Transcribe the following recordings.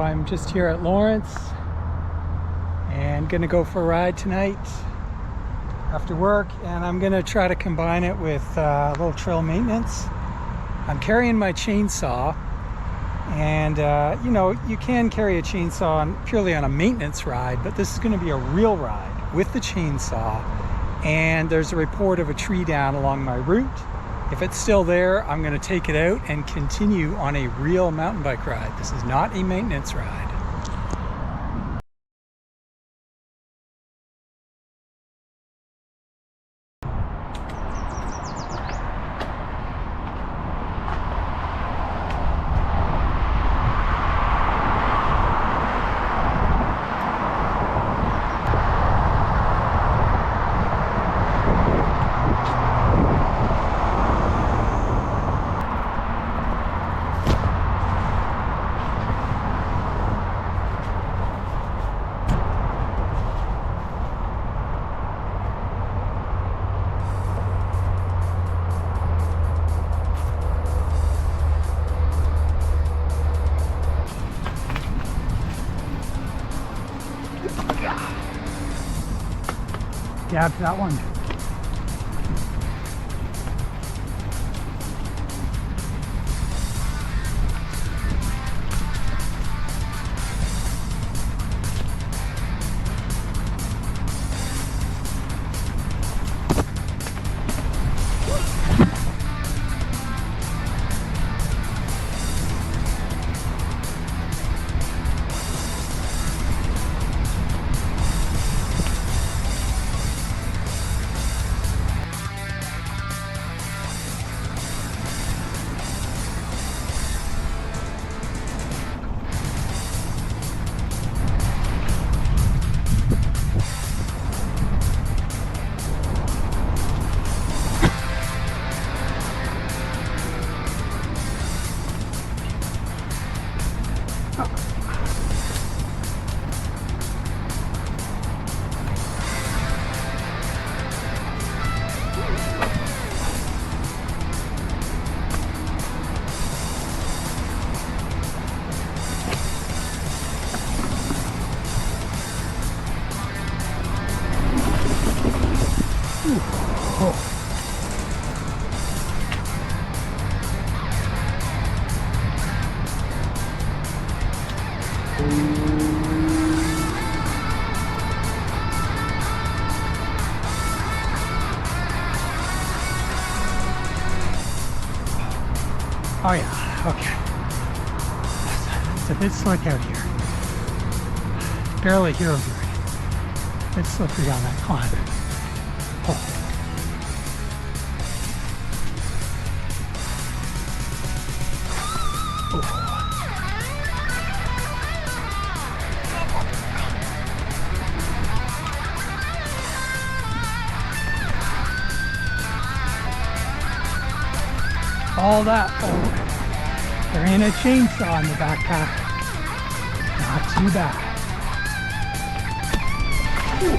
I'm just here at Lawrence and gonna go for a ride tonight after work, and I'm gonna try to combine it with a little trail maintenance. I'm carrying my chainsaw, and you know, you can carry a chainsaw purely on a maintenance ride, but this is gonna be a real ride with the chainsaw, and there's a report of a tree down along my route. If it's still there, I'm going to take it out and continue on a real mountain bike ride. This is not a maintenance ride. Gab that one. Oh yeah, okay. It's a bit slick out here. Barely hero's grade. It's slippery on that climb. Oh. All that, oh, there ain't a chainsaw in the backpack. Not too bad. Ooh.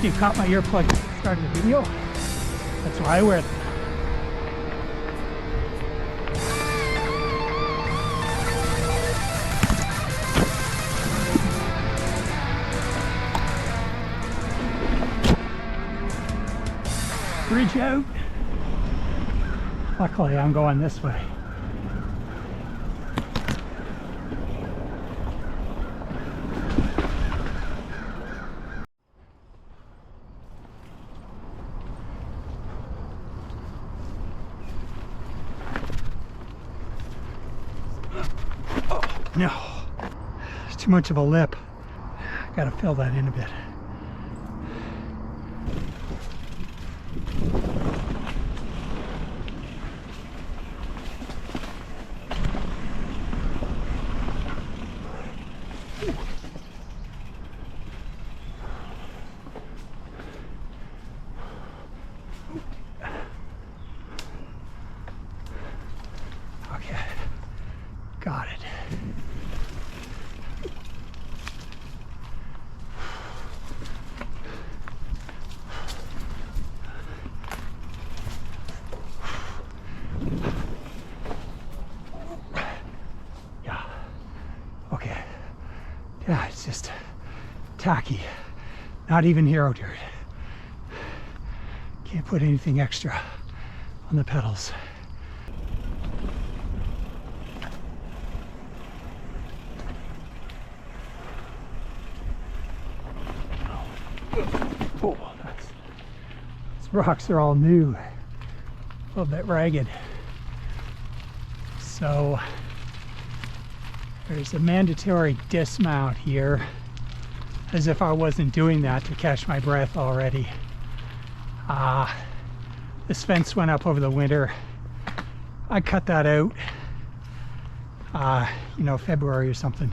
you caught my earplugs at the start of the video. That's why I wear them. Bridge out. Luckily, I'm going this way. No, it's too much of a lip. Gotta fill that in a bit. Okay, got it. Yeah, it's just tacky, not even hero dirt. Can't put anything extra on the pedals. Oh, these rocks are all new, a little bit ragged. So there's a mandatory dismount here, as if I wasn't doing that to catch my breath already. This fence went up over the winter. I cut that out, you know, February or something.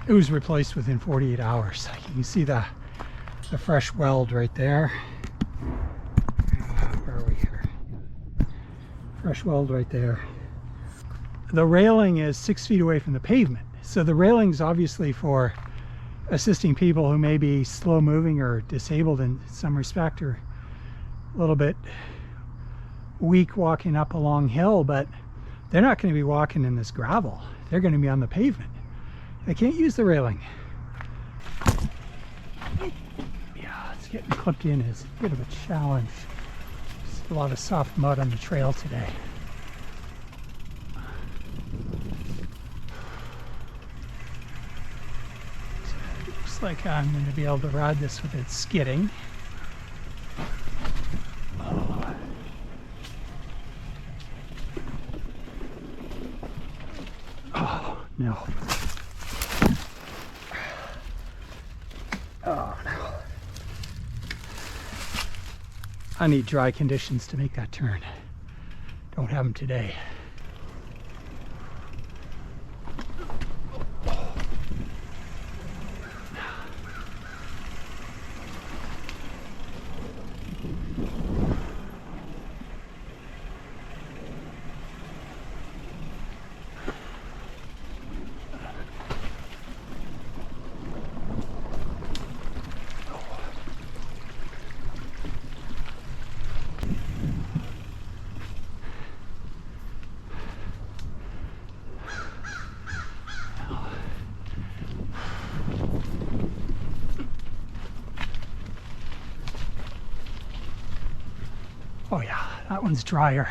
It was replaced within 48 hours. You can see the fresh weld right there. Where are we here? Fresh weld right there. The railing is 6 feet away from the pavement. So the railing's obviously for assisting people who may be slow moving or disabled in some respect, or a little bit weak walking up a long hill, but they're not going to be walking in this gravel. They're going to be on the pavement. They can't use the railing. Yeah, it's getting clipped in is a bit of a challenge. There's a lot of soft mud on the trail today. Looks like I'm going to be able to ride this with it skidding. Oh, no. Oh, no. I need dry conditions to make that turn. Don't have them today. Oh yeah, that one's drier.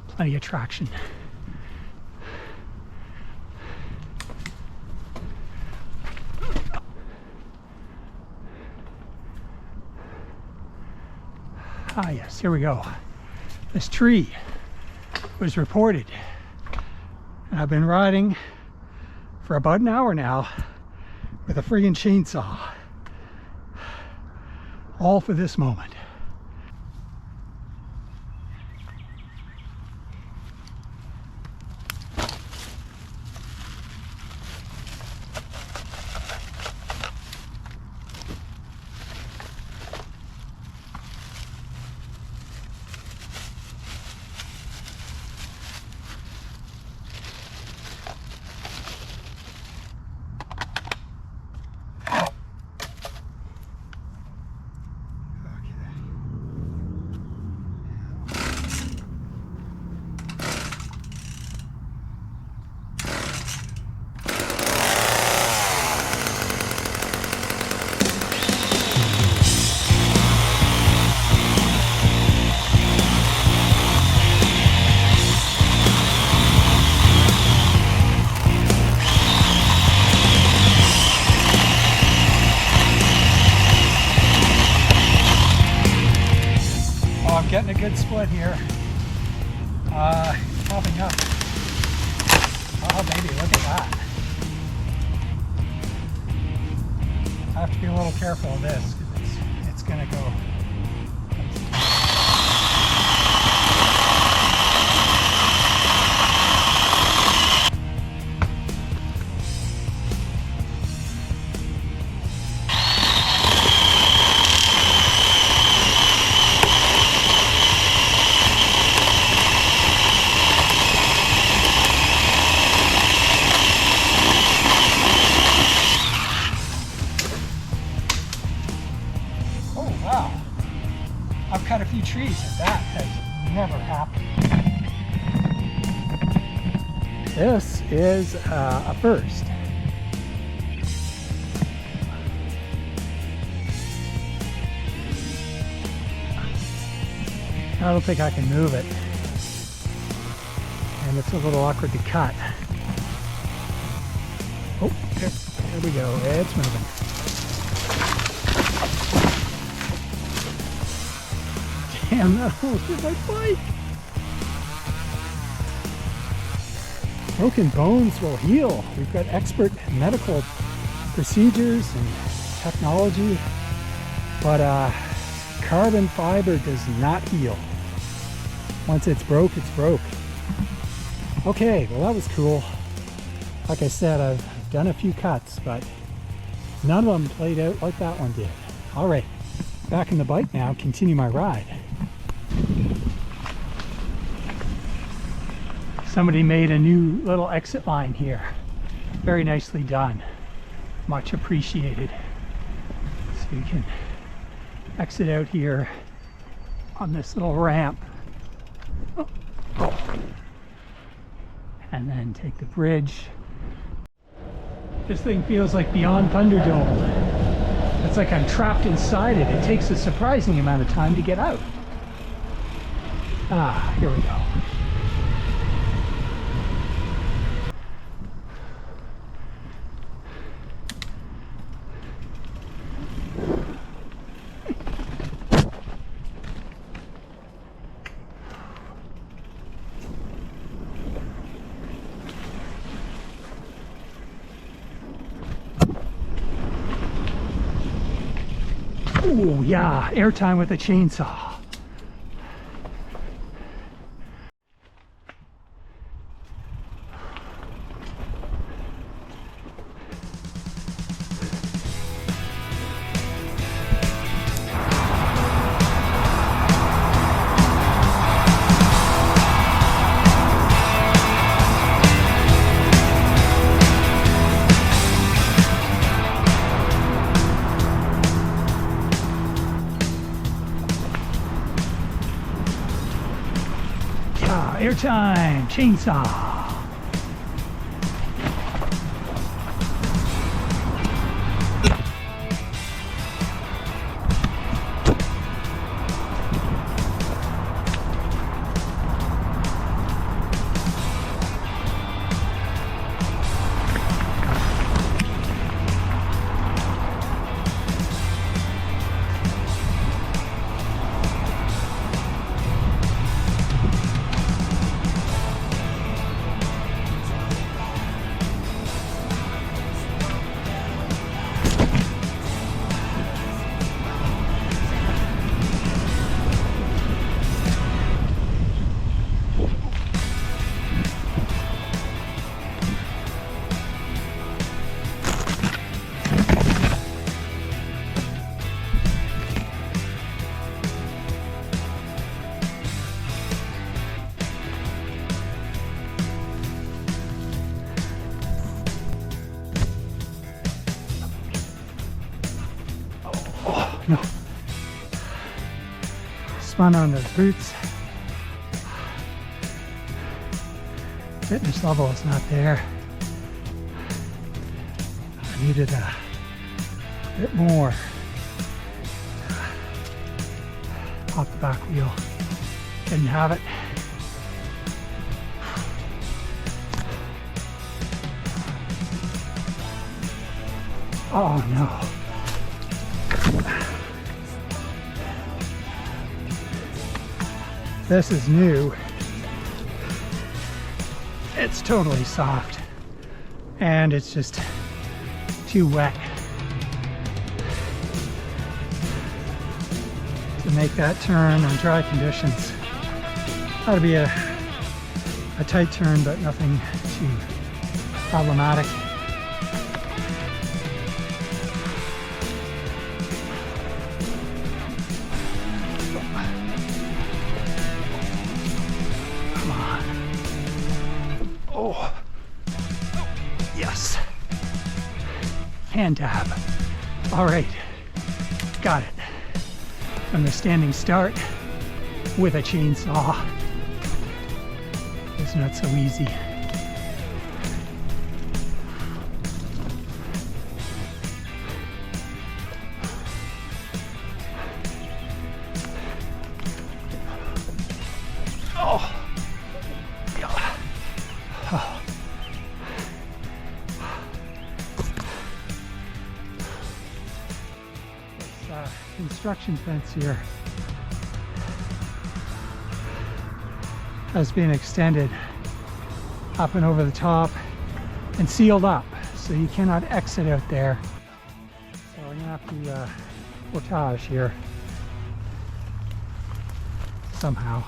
Plenty of traction. Ah yes, here we go. This tree was reported. And I've been riding for about an hour now with a friggin' chainsaw. All for this moment. foot here. Popping up. Oh, baby, look at that. I have to be a little careful of this because it's going to go. I've cut a few trees and that has never happened. This is a first. I don't think I can move it. And it's a little awkward to cut. Oh, there we go. It's moving. Damn, that almost hit my bike. Broken bones will heal. We've got expert medical procedures and technology, but carbon fiber does not heal. Once it's broke, it's broke. Okay, well that was cool. Like I said, I've done a few cuts, but none of them played out like that one did. All right, back in the bike now, continue my ride. Somebody made a new little exit line here. Very nicely done. Much appreciated. So you can exit out here on this little ramp. Oh. And then take the bridge. This thing feels like beyond Thunderdome. It's like I'm trapped inside it. It takes a surprising amount of time to get out. Ah, here we go. Oh yeah, airtime with a chainsaw. Airtime, chainsaw. No. Spun on those boots. Fitness level is not there. I needed a bit more off the back wheel. Didn't have it. Oh no. This is new. It's totally soft and it's just too wet to make that turn on dry conditions. That'll be a tight turn, but nothing too problematic. Come on. Oh, yes. Hand dab. All right, got it. From the standing start with a chainsaw. It's not so easy. Oh, yeah. Oh. This construction fence here has been extended up and over the top and sealed up, so you cannot exit out there. So we're gonna have to portage here somehow.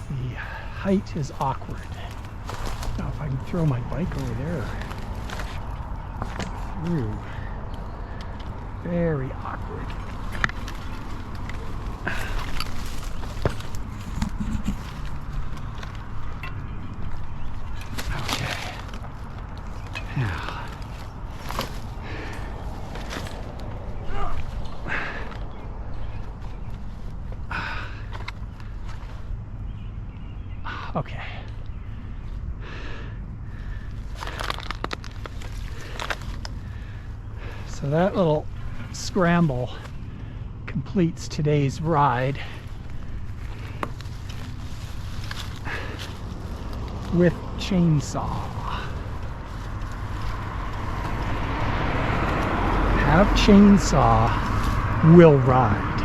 The height is awkward. Now if I can throw my bike over there through. Very awkward. Okay. Now. Okay. So that little scramble completes today's ride with chainsaw. Have chainsaw, will ride.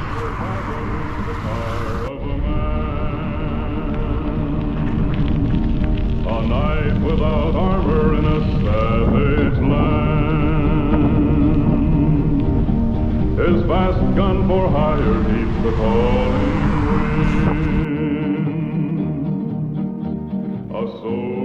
A knight without armor in a savage land. His vast gun for hire keeps the calling wind. A soul